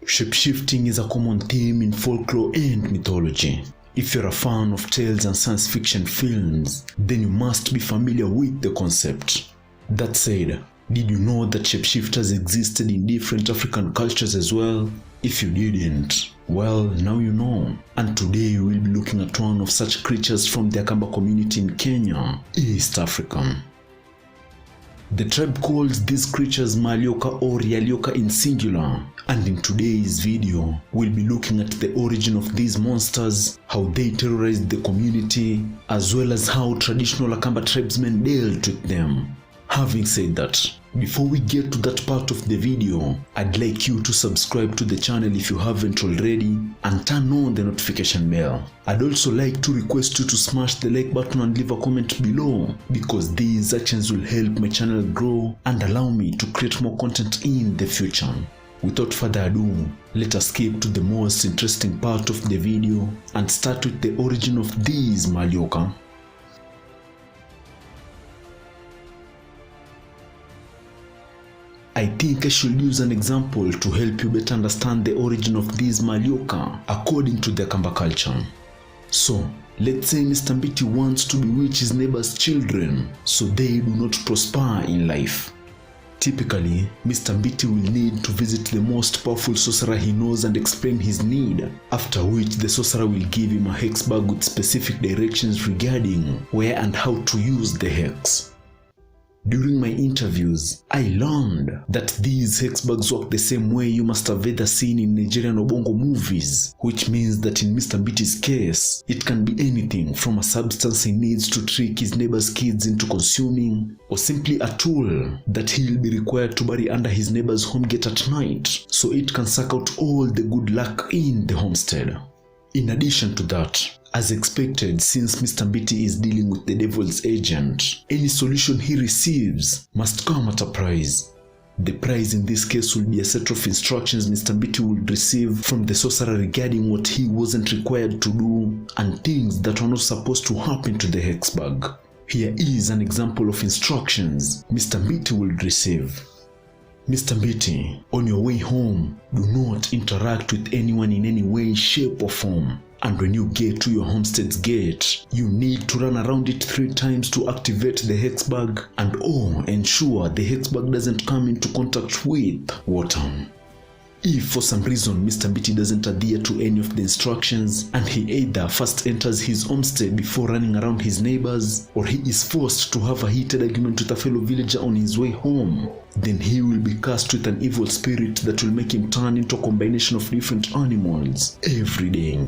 Shapeshifting is a common theme in folklore and mythology. If you're a fan of tales and science fiction films, then you must be familiar with the concept. That said, did you know that shapeshifters existed in different African cultures as well? If you didn't, well, now you know. And today we will be looking at one of such creatures from the Kamba community in Kenya, East Africa. The tribe calls these creatures 𝗤𝗟𝗪𝗪𝗪 or 𝗤𝗪𝗪𝗪 in singular, and in today's video, we'll be looking at the origin of these monsters, how they terrorized the community, as well as how traditional Kamba tribesmen dealt with them. Having said that, before we get to that part of the video, I'd like you to subscribe to the channel if you haven't already and turn on the notification bell. I'd also like to request you to smash the like button and leave a comment below, because these actions will help my channel grow and allow me to create more content in the future. Without further ado, let us skip to the most interesting part of the video and start with the origin of these 𝗤𝗪𝗪𝗪. I think I should use an example to help you better understand the origin of these 𝗤𝗪𝗪𝗪 according to the Kamba culture. So, let's say Mr. Mpeti wants to bewitch his neighbor's children so they do not prosper in life. Typically, Mr. Mpeti will need to visit the most powerful sorcerer he knows and explain his need, after which the sorcerer will give him a hex bag with specific directions regarding where and how to use the hex. During my interviews, I learned that these hex bags work the same way you must have either seen in Nigerian Obongo movies, which means that in Mr. Mpeti's case, it can be anything from a substance he needs to trick his neighbor's kids into consuming, or simply a tool that he'll be required to bury under his neighbor's home gate at night, so it can suck out all the good luck in the homestead. In addition to that, as expected, since Mr. Mpeti is dealing with the devil's agent, any solution he receives must come at a price. The price in this case will be a set of instructions Mr. Mpeti would receive from the sorcerer regarding what he wasn't required to do and things that were not supposed to happen to the hex bag. Here is an example of instructions Mr. Mpeti would receive. Mr. Mpeti, on your way home, do not interact with anyone in any way, shape or form. And when you get to your homestead's gate, you need to run around it 3 times to activate the hex bag and ensure the hex bag doesn't come into contact with water. If for some reason Mr. Mpeti doesn't adhere to any of the instructions and he either first enters his homestead before running around his neighbors, or he is forced to have a heated argument with a fellow villager on his way home, then he will be cursed with an evil spirit that will make him turn into a combination of different animals every day.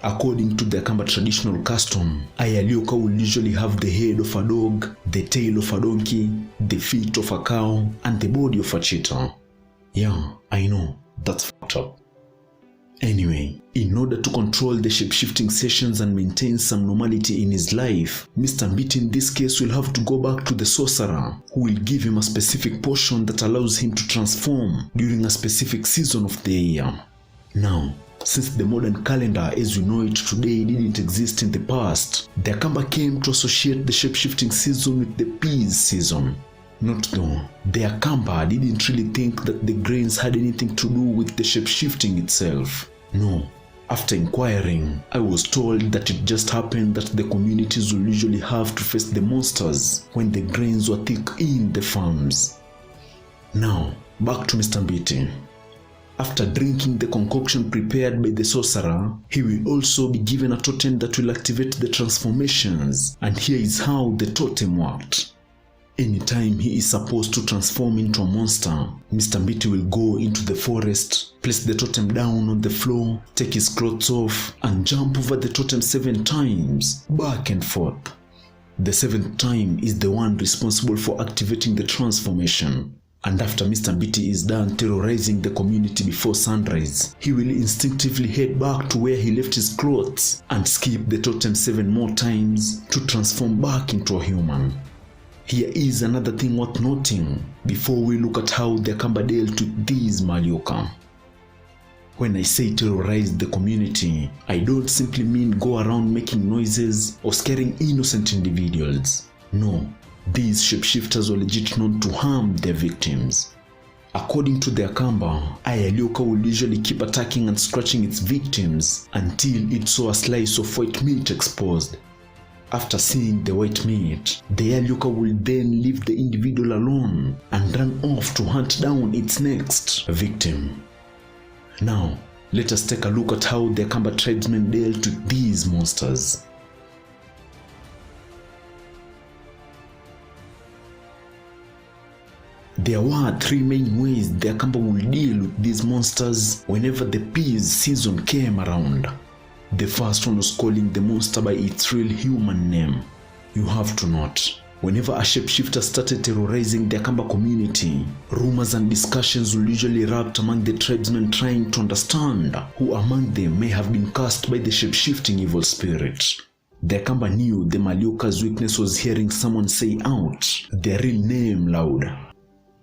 According to the Kamba traditional custom, 𝗤𝗪𝗪𝗪𝗪 will usually have the head of a dog, the tail of a donkey, the feet of a cow, and the body of a cheetah. Yeah, I know, that's fucked up. Anyway, in order to control the shape-shifting sessions and maintain some normality in his life, Mr. Mpeti in this case will have to go back to the sorcerer, who will give him a specific potion that allows him to transform during a specific season of the year. Now, since the modern calendar as we know it today didn't exist in the past, the Kamba came to associate the shape-shifting season with the peas season. Not though, the Kamba didn't really think that the grains had anything to do with the shape-shifting itself. No, after inquiring, I was told that it just happened that the communities will usually have to face the monsters when the grains were thick in the farms. Now, back to Mr. Mpeti. After drinking the concoction prepared by the sorcerer, he will also be given a totem that will activate the transformations, and here is how the totem worked. Anytime he is supposed to transform into a monster, Mr. Mpeti will go into the forest, place the totem down on the floor, take his clothes off, and jump over the totem 7 times, back and forth. The 7th time is the one responsible for activating the transformation. And after Mr. Mpeti is done terrorizing the community before sunrise, he will instinctively head back to where he left his clothes and skip the totem 7 more times to transform back into a human. Here is another thing worth noting before we look at how the Kamba dealt with these 𝗤𝗪𝗪𝗪𝗪. When I say terrorize the community, I don't simply mean go around making noises or scaring innocent individuals. No. These shapeshifters were legit known to harm their victims. According to their Kamba, 𝗖𝗛𝗘𝗏𝗧 will usually keep attacking and scratching its victims until it saw a slice of white meat exposed. After seeing the white meat, the 𝗖𝗛𝗘𝗏 will then leave the individual alone and run off to hunt down its next victim. Now, let us take a look at how the Kamba tribesmen dealt with these monsters. There were three main ways the Kamba would deal with these monsters whenever the peas season came around. The first one was calling the monster by its real human name. You have to note, whenever a shapeshifter started terrorizing the Kamba community, rumors and discussions will usually erupt among the tribesmen trying to understand who among them may have been cast by the shapeshifting evil spirit. The Kamba knew the 𝗤𝗟𝗣𝗣𝗢𝗥 weakness was hearing someone say out their real name loud.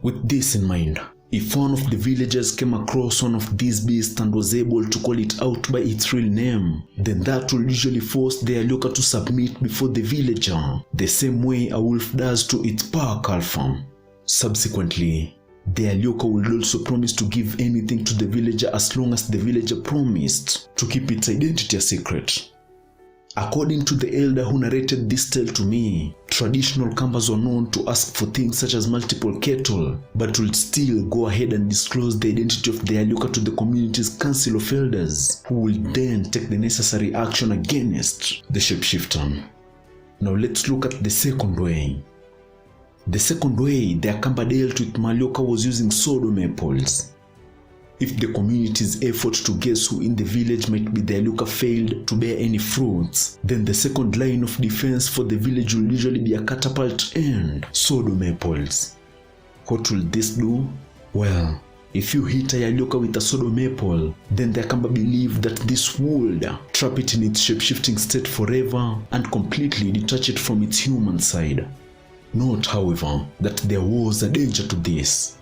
With this in mind, if one of the villagers came across one of these beasts and was able to call it out by its real name, then that will usually force the 𝗤𝗟𝗣𝗣𝗢𝗥 to submit before the villager, the same way a wolf does to its pack alpha. Subsequently, the 𝗤𝗟𝗣𝗣𝗢𝗥 would also promise to give anything to the villager as long as the villager promised to keep its identity a secret. According to the elder who narrated this tale to me, traditional Kambas were known to ask for things such as multiple cattle, but would still go ahead and disclose the identity of the 𝗤𝗟𝗣𝗣𝗢𝗥 to the community's council of elders, who will then take the necessary action against the shapeshifter. Now let's look at the second way. The second way the Kamba dealt with 𝗤𝗟𝗣𝗣𝗢𝗥 was using 𝗤𝗛𝗏𝗡s. If the community's effort to guess who in the village might be the 𝗤𝗟𝗣𝗏𝗡 failed to bear any fruits, then the second line of defense for the village will usually be a catapult and 𝗤𝗛𝗏𝗡s. What will this do? Well, if you hit a 𝗤𝗟𝗣𝗡 with a 𝗤𝗛𝗏𝗡, then the Kamba believe that this would trap it in its shapeshifting state forever and completely detach it from its human side. Note, however, that there was a danger to this.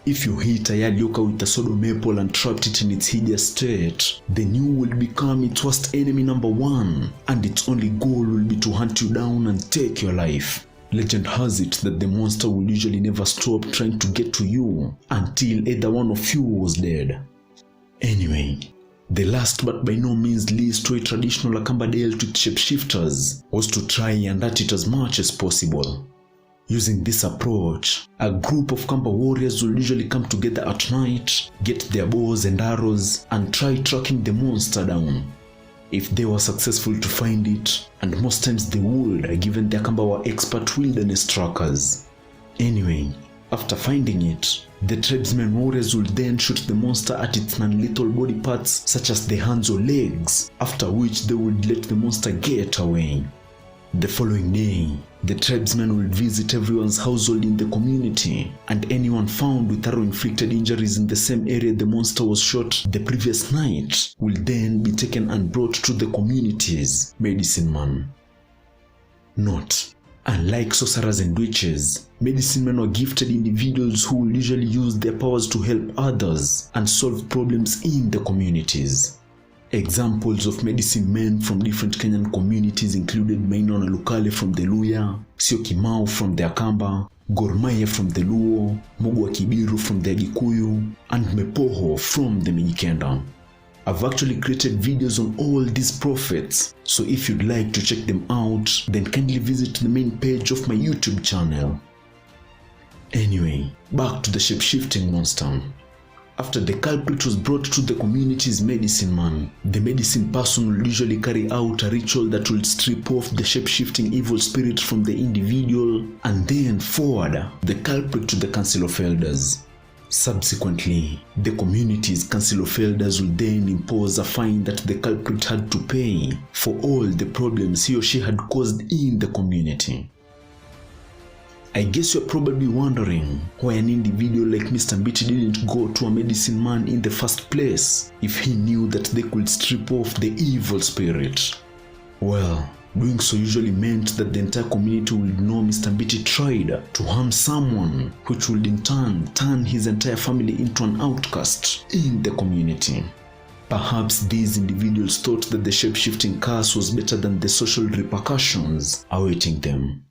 If you hit a 𝗤𝗟𝗣𝗡 with a 𝗤𝗛𝗏𝗡 and trapped it in its hideous state, then you will become its worst enemy number one, and its only goal will be to hunt you down and take your life. Legend has it that the monster will usually never stop trying to get to you until either one of you was dead. Anyway, the last but by no means least way traditional Kamba dealt with shapeshifters was to try and hurt it as much as possible. Using this approach, a group of Kamba warriors will usually come together at night, get their bows and arrows, and try tracking the monster down. If they were successful to find it, and most times they would, given their Kamba were expert wilderness trackers. Anyway, after finding it, the tribesmen warriors will then shoot the monster at its non-lethal body parts such as the hands or legs, after which they would let the monster get away. The following day, the tribesmen will visit everyone's household in the community, and anyone found with arrow-inflicted injuries in the same area the monster was shot the previous night will then be taken and brought to the community's medicine man. Note: unlike sorcerers and witches, medicine men were gifted individuals who will usually use their powers to help others and solve problems in the communities. Examples of medicine men from different Kenyan communities included Maina Lukale from the Luya, Syokimau from the Kamba, Gor Mahia from the Luo, Mogwa Kibiru from the Gikuyu, and Mepoho from the Mijikenda. I've actually created videos on all these prophets, so if you'd like to check them out, then kindly visit the main page of my YouTube channel. Anyway, back to the shape-shifting monster. After the culprit was brought to the community's medicine man, the medicine person will usually carry out a ritual that will strip off the shape-shifting evil spirit from the individual and then forward the culprit to the council of elders. Subsequently, the community's council of elders will then impose a fine that the culprit had to pay for all the problems he or she had caused in the community. I guess you're probably wondering why an individual like Mr. Mpesa didn't go to a medicine man in the first place if he knew that they could strip off the evil spirit. Well, doing so usually meant that the entire community would know Mr. Mpesa tried to harm someone, which would in turn his entire family into an outcast in the community. Perhaps these individuals thought that the shape-shifting curse was better than the social repercussions awaiting them.